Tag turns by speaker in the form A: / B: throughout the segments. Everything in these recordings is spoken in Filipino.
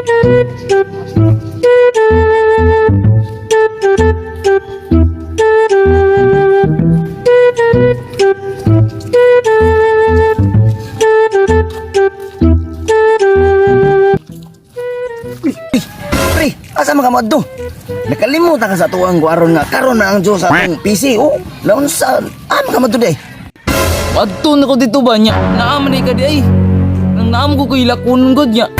A: Pre, asa man ka mo adto? Nakalimutan ka sa tuwang guaron nga karon na ang Diyos sa atong PC. Oh, laon sa ama ka mo adto day.
B: Adto na ko dito ba niya? Naaman ka di ay. Nang naam ko kay lakon god niya.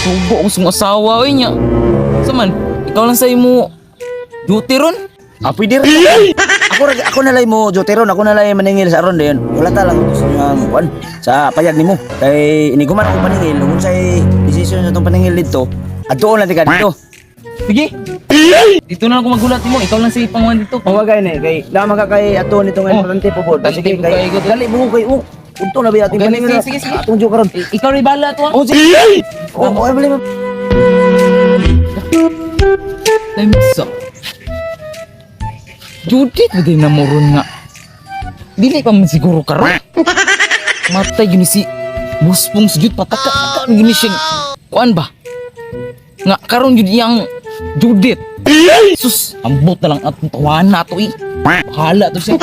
B: Tubo ko sa asawa ay niya. Saman, ikaw lang sa imo duty ron?
A: Pwede rin. Ako nalay mo Joteron, ako nalay maningil sa aron dayon. Wala ta lang gusto niyo ang kuan sa payag nimo. Kay iniguman ako paningil, kung say decision sa tong paningil dito, adto lang tika dito.
B: Sige. Dito na ako magulat mo. Ikaw lang sa ipanguhan dito.
A: Mawagay ni kay dama ka kay ato nitong importante po bod.
B: Importante
A: Sige
B: po
A: kay
B: kayo,
A: dali mo kay unto na ba ating
B: Okay,
A: paningil.
B: sige, sige.
A: Atong Jokeron.
B: Ikaw rin bala to.
A: Oh, sige. Oh, okay bali mo.
B: Lemsa. Judith, hindi na moron nga. Dili pa man siguro karon. Matay gini si Buspong sujud pataka gini siya. Kuan ba? Nga karon jud yang Judith. Sus, ambot na lang atong tawanan nato eh. Bahala to siya.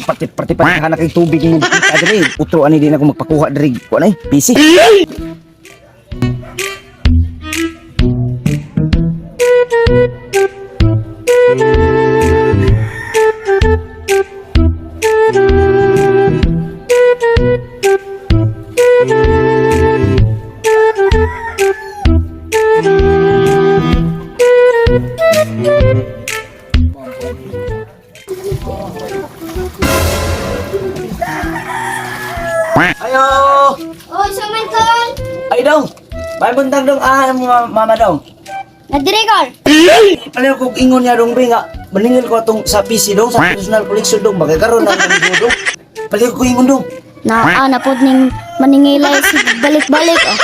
A: Pati ka na kay tubig ng kita dali. Utro ani din ako magpakuha diri. Kuan ay busy. Ayo.
C: Oh, sa man kon.
A: Ay daw. Bay buntag dong mga mama daw.
C: Nagdiregal.
A: Pala ko ingon niya dong nga maningil ko atong sa PC dong sa personal collection dong bagay karon na dong. Pala ko ingon dong.
C: Na pod ning maningilay si balik-balik oh.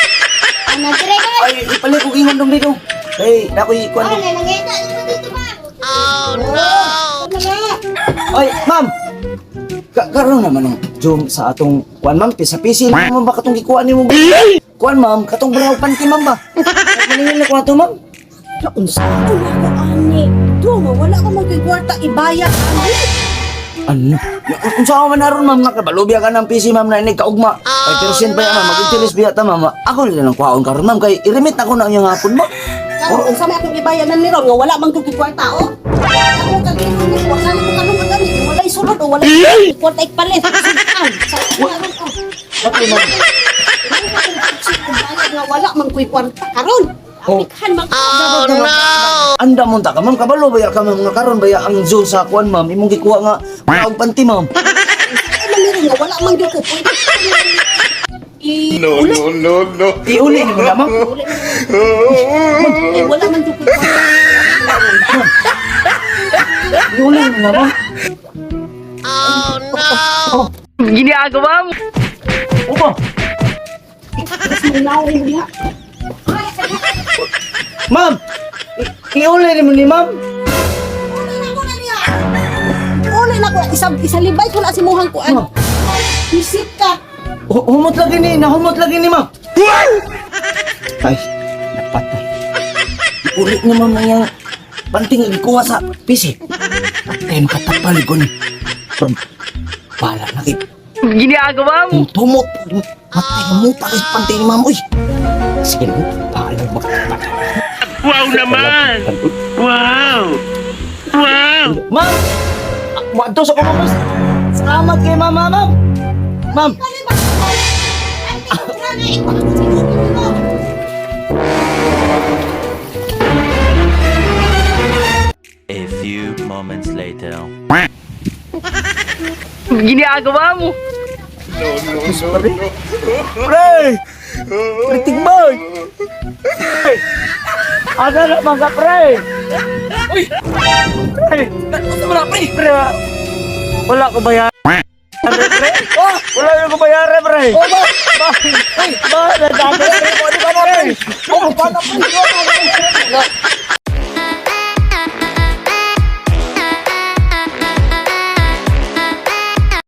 C: Nagdiregal.
A: Ay pala ko ingon dong dito. Hey, dako ikuan dong.
C: nangita dito ba? Oh no.
A: Ay, ma'am. Karon naman ang Zoom sa atong kuan ma'am sa PC naman ba katong gikuha nimo? Kuan ma'am, katong brow panty ma'am ba? Maningil na ko ato ma'am.
D: Unsa ko ani? Duma wala ka magkwarta ibayad ani.
A: Ano? Unsa ka man naron ma'am nakabalubya ka ng PC ma'am na inig kaugma. Ay percent ba yan ma'am? Mag-interest biya ta ma'am. Ako lang kuhaon karon ma'am kay i-remit na ko na ang iyang hapon ma'am.
D: Karo unsa may akong ibayadan ni ron nga wala man kay kwarta oh. Ako kagino ni wala ko kanang magani wala isulod o wala kwarta ikpalit. Sa karon ko.
A: Bakit ma'am?
D: Nga wala man koy kwarta karon.
A: Oh.
D: Kan man
A: Anda mo ta ka ma'am kabalo ba ka ma'am nga karon ba ang Zoom sa kuan ma'am imong gikuha nga brow panty ma'am.
D: nga wala man gyud ko pwede.
E: No.
A: Iuli ni mo na ma'am.
D: Wala man gyud ko kwarta.
A: Iuli ni mo na ma'am.
B: Ginagawa mo.
A: Opo. Ma'am. Iuli ni mo ni ma'am.
D: Uli na ko isa libay ko na si muhang kuan. Isip ka.
A: Humot lagi ni, nahumot lagi ni ma'am. Ay, napatay. Uli ni ma'am na yung panting ikuha sa PC. At kayo makatapalig ko ni. From, pala na kayo.
B: Ginagawa mo.
A: Tumot. Matay na mo pa kayo panting ni ma'am. Uy. Sige mo, pala makatapalig.
E: Wow naman! Wow!
A: Ma'am! Wadto sa kumapos. Salamat kay mama, ma'am. Ma'am.
F: A few moments later.
B: Ginagawa mo.
A: Pre! Pritik boy! Ada na mga pre!
B: Uy!
A: Pre!
B: Ano mo na, pre?
A: Pre! Wala ko bayaran. Pre! Oh! Wala ko bayaran, pre! Oh! Ba! Uy! Ba! Nadagay! Pre! Ano ba na, pre? Oh! Paano, pre?